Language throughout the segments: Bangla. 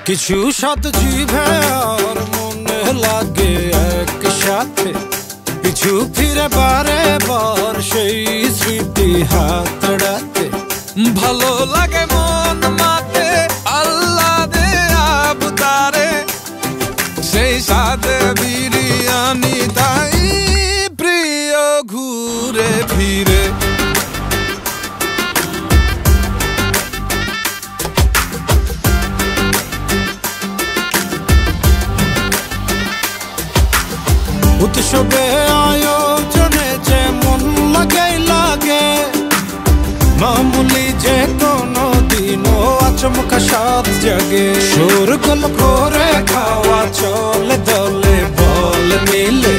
কিছু সাত জিভে আর মনে লাগে একসাথে, পিছু ফিরে বারে বার সেই স্মৃতি হাতড়াতে। ভালো লাগে মন মাতে আল্লাহ দে আবতারে, সেই সাথে বিরিয়ানি তাই প্রিয় ঘুরে ফিরে। উৎসবে আয়োজনে যে মন লাগাই লাগে, মামুলি যে কোনো দিনও আচমকা সাত জাগে। শোরগোল করে খাওয়া চলে দলে বল মিলে,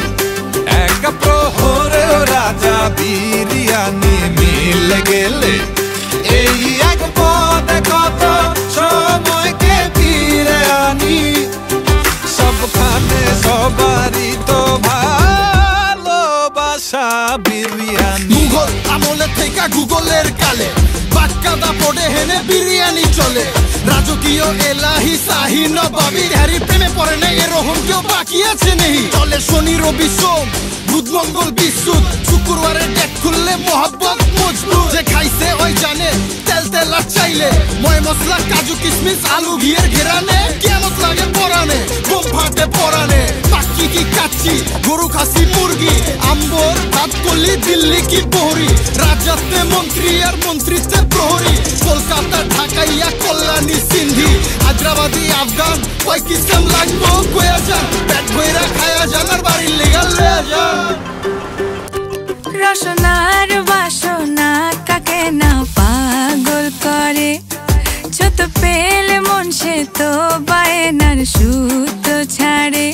এক প্রহরে রাজা বিরিয়ানি মিলে গেলে। এই এক পদে কত সময়কে ফিরে আনি, সবখানে সবারই তো ভালোবাসা বিরিয়ানি। মুঘল আমলে থেকে গুগলের কালে বাক্কাদা পড়ে হেনে বিরিয়ানি চলে। রাজকীয় এলাহি শাহী নবাবী হ্যারি প্রেমে পড়ে নেই এরকম কেউ বাকি আছে নেই। চলে শনি রবি সোম বুধ মঙ্গল বিশুদ্ধ, শুক্রবারে ডেট খুললে মোহাব্বত মজবুত। যে খাইছে ওই জানে তেল তেল আর চাইলে, ময় মশলা কাজু কিশমিশ আলু ঘিয়ের ঘেরানে। কেমন লাগে পরানে বোম ফাটে পরানে, পাখি কি কাচ্চি গরু খাসি মুরগি, আম্বর ভাত কলি দিল্লি কি বহরি। রাজাতে মন্ত্রী আর মন্ত্রীতে প্রহরী, কলকাতা ঢাকাইয়া কল্যাণী সিন্ধি, হায়দ্রাবাদি আফগান কয় কিসেম লাগবো কয়া যান। পেট ভইরা খায়া যান আর বাড়ির লেগাল লয়া যান। রসনার বাসনা কাকে না পাগল করে, ছোট পেলে মন সে তো বায়নার সুতো ছাড়ে।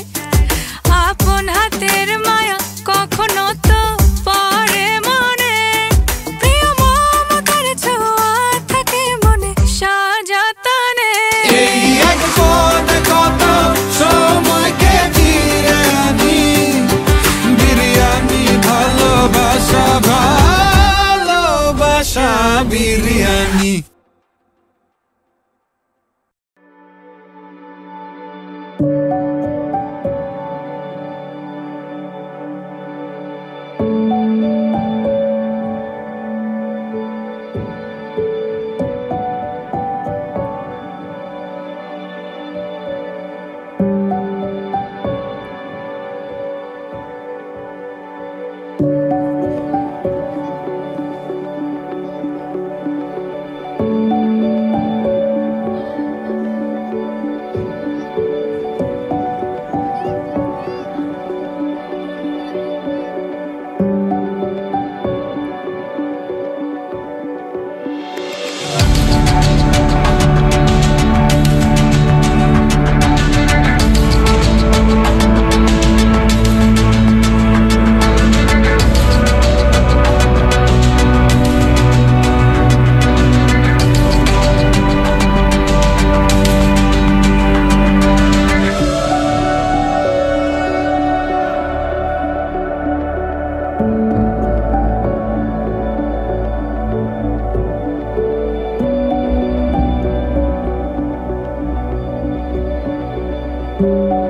আপন হাতের মায়া কখনো তো পরে মনে, প্রিয় মমতার ছোঁয়া থাকে মনে সযতনে। এই এক পদে কত সময়কে ফিরে আনি, বিরিয়ানি ভালোবাসা ভালোবাসা বিরিয়ানি। you.